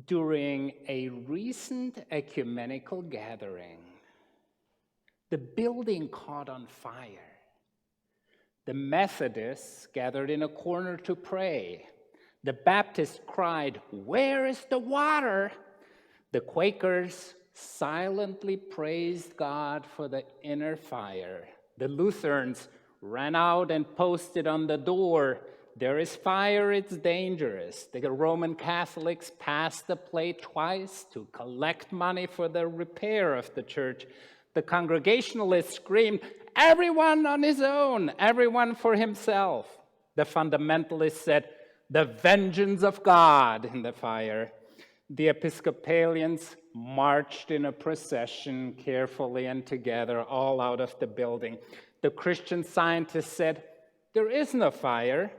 During a recent ecumenical gathering, the building caught on fire. The Methodists gathered in a corner to pray. The Baptists cried, "Where is the water?" The Quakers silently praised God for the inner fire. The Lutherans ran out and posted on the door, "There is fire, it's dangerous." The Roman Catholics passed the plate twice to collect money for the repair of the church. The Congregationalists screamed, "Everyone on his own, everyone for himself." The fundamentalists said, "The vengeance of God," in the fire. The Episcopalians marched in a procession carefully and together, all out of the building. The Christian Scientists said, "There is no fire."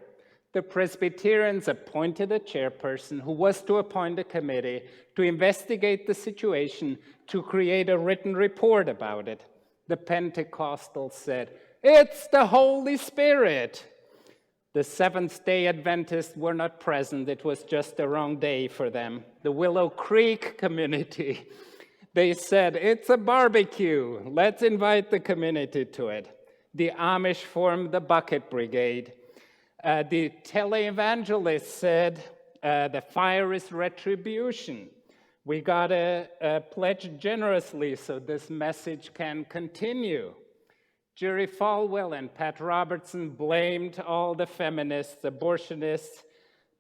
The Presbyterians appointed a chairperson who was to appoint a committee to investigate the situation, to create a written report about it. The Pentecostals said, "It's the Holy Spirit." The Seventh-day Adventists were not present. It was just the wrong day for them. The Willow Creek community, they said, "It's a barbecue. Let's invite the community to it." The Amish formed the Bucket Brigade. The televangelists said, "The fire is retribution. We gotta pledge generously so this message can continue." Jerry Falwell and Pat Robertson blamed all the feminists, abortionists,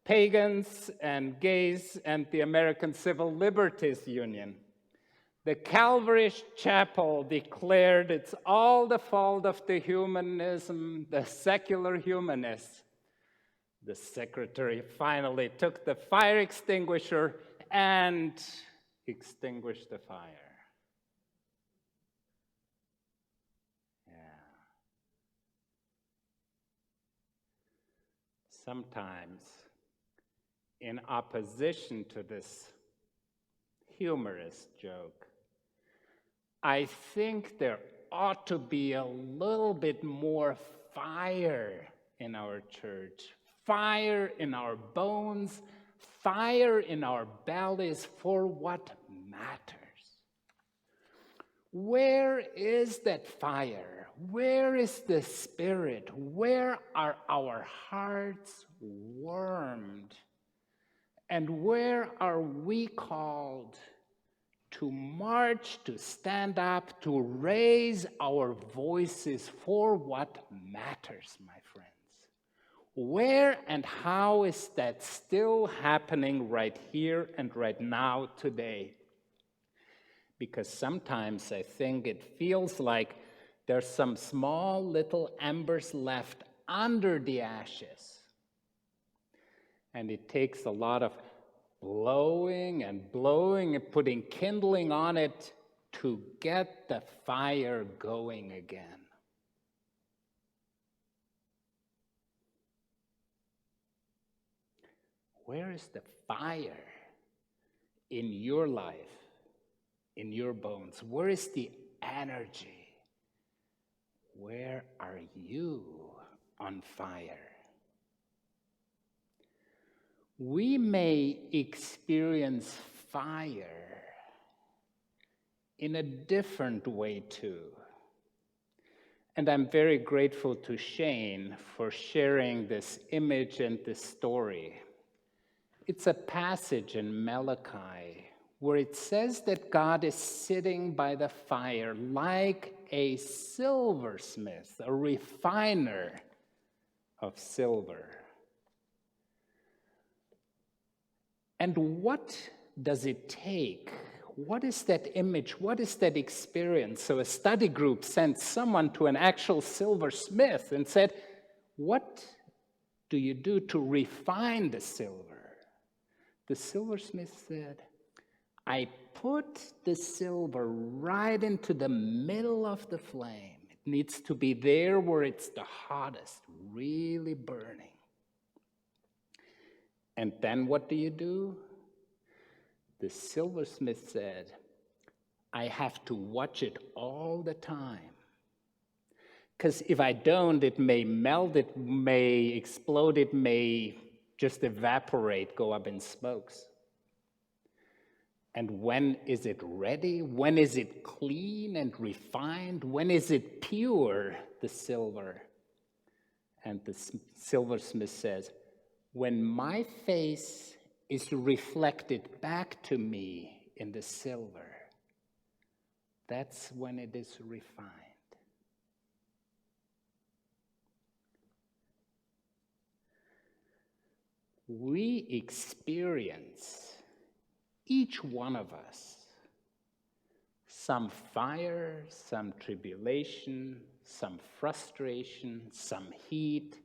pagans, and gays, and the American Civil Liberties Union. The Calvary Chapel declared it's all the fault of the humanism, the secular humanists. The secretary finally took the fire extinguisher and extinguished the fire. Yeah. Sometimes, in opposition to this humorous joke, I think there ought to be a little bit more fire in our church. Fire in our bones, fire in our bellies for what matters. Where is that fire? Where is the Spirit? Where are our hearts warmed? And where are we called to march, to stand up, to raise our voices for what matters, my friends? Where and how is that still happening right here and right now today? Because sometimes I think it feels like there's some small little embers left under the ashes. And it takes a lot of blowing and putting kindling on it to get the fire going again. Where is the fire in your life, in your bones? Where is the energy? Where are you on fire? We may experience fire in a different way too. And I'm very grateful to Shane for sharing this image and this story. It's a passage in Malachi where it says that God is sitting by the fire like a silversmith, a refiner of silver. And what does it take? What is that image? What is that experience? So a study group sent someone to an actual silversmith and said, "What do you do to refine the silver?" The silversmith said, "I put the silver right into the middle of the flame. It needs to be there where it's the hottest, really burning. And then what do? The silversmith said, I have to watch it all the time. Because if I don't, it may melt, it may explode, it may just evaporate, go up in smokes. And when is it ready? When is it clean and refined? When is it pure, the silver? And the silversmith says, when my face is reflected back to me in the silver, that's when it is refined. We experience, each one of us, some fire, some tribulation, some frustration, some heat,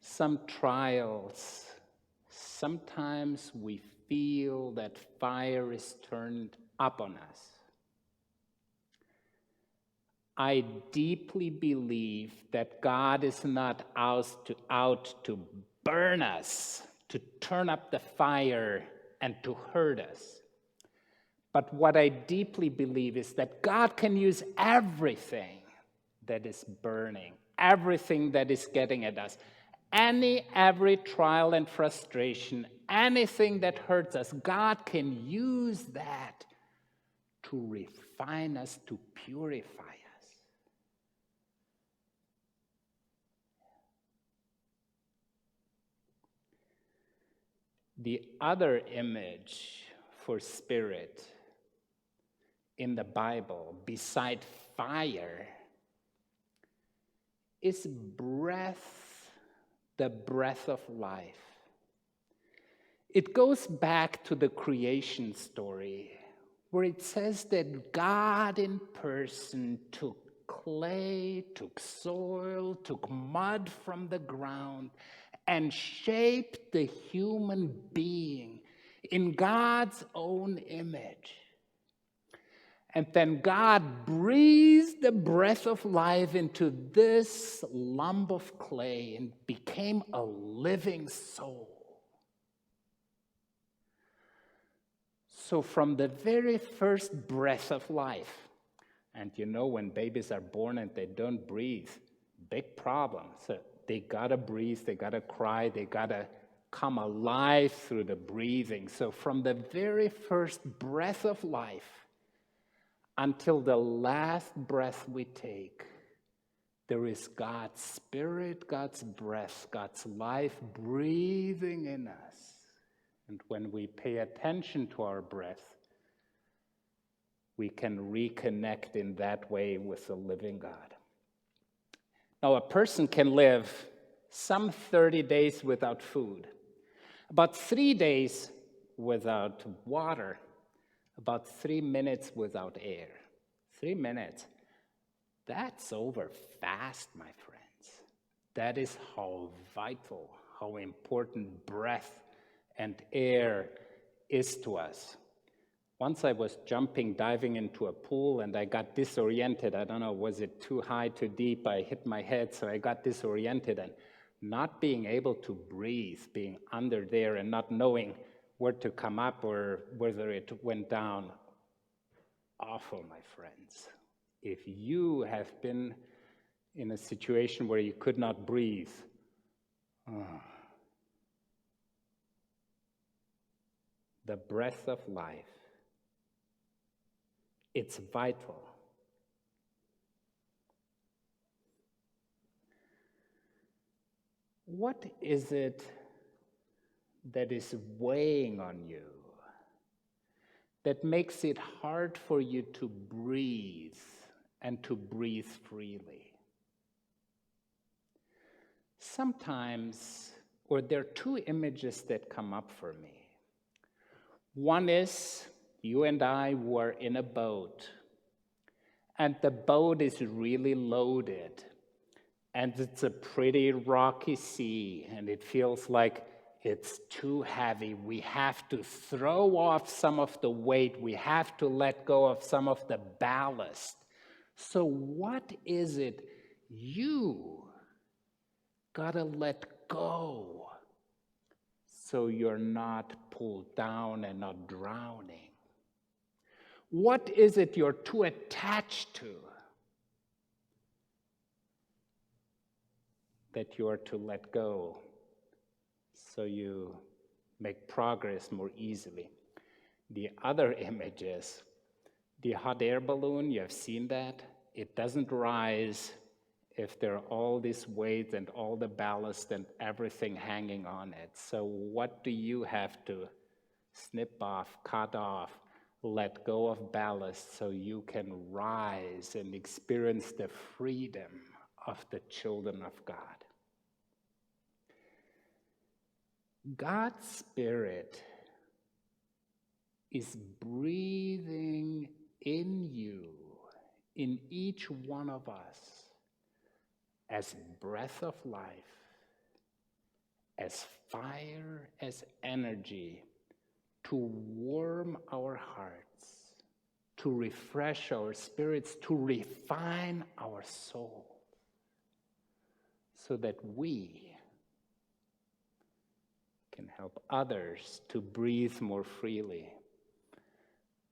some trials. Sometimes we feel that fire is turned up on us. I deeply believe that God is not out to burn us, to turn up the fire and to hurt us. But what I deeply believe is that God can use everything that is burning, everything that is getting at us, every trial and frustration, anything that hurts us, God can use that to refine us, to purify us. The other image for spirit in the Bible, beside fire, is breath, the breath of life. It goes back to the creation story, where it says that God in person took clay, took soil, took mud from the ground, and shaped the human being in God's own image. And then God breathed the breath of life into this lump of clay and became a living soul. So from the very first breath of life, and you know when babies are born and they don't breathe, big problem. So they gotta breathe, they gotta cry, they gotta come alive through the breathing. So from the very first breath of life until the last breath we take, there is God's Spirit, God's breath, God's life breathing in us. And when we pay attention to our breath, we can reconnect in that way with the living God. Now, a person can live some 30 days without food, about 3 days without water, about 3 minutes without air. 3 minutes. That's over fast, my friends. That is how vital, how important breath and air is to us. Once I was diving into a pool, and I got disoriented. I don't know, was it too high, too deep? I hit my head, so I got disoriented, and not being able to breathe, being under there and not knowing where to come up or whether it went down. Awful, my friends. If you have been in a situation where you could not breathe, the breath of life, it's vital. What is it that is weighing on you, that makes it hard for you to breathe and to breathe freely? Sometimes, or there are two images that come up for me. One is you and I were in a boat, and the boat is really loaded, and it's a pretty rocky sea, and it feels like it's too heavy. We have to throw off some of the weight. We have to let go of some of the ballast. So what is it you gotta let go so you're not pulled down and not drowning? What is it you're too attached to that you are to let go so you make progress more easily? The other image is the hot air balloon. You have seen that? It doesn't rise if there are all these weights and all the ballast and everything hanging on it. So what do you have to snip off, cut off, let go of ballast so you can rise and experience the freedom of the children of God? God's Spirit is breathing in you, in each one of us, as breath of life, as fire, as energy, to warm our hearts, to refresh our spirits, to refine our soul, so that we can help others to breathe more freely,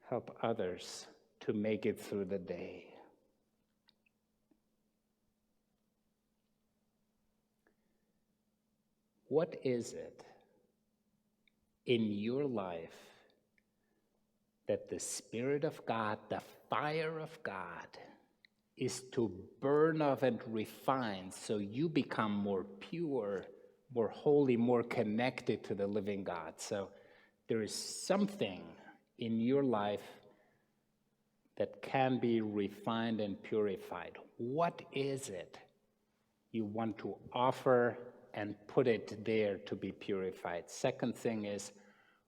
help others to make it through the day. What is it in your life that the Spirit of God, the fire of God, is to burn off and refine so you become more pure, more holy, more connected to the living God? So there is something in your life that can be refined and purified. What is it you want to offer and put it there to be purified? Second thing is,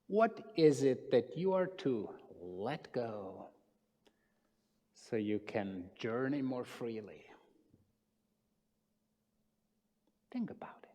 what is it that you are to let go so you can journey more freely? Think about it.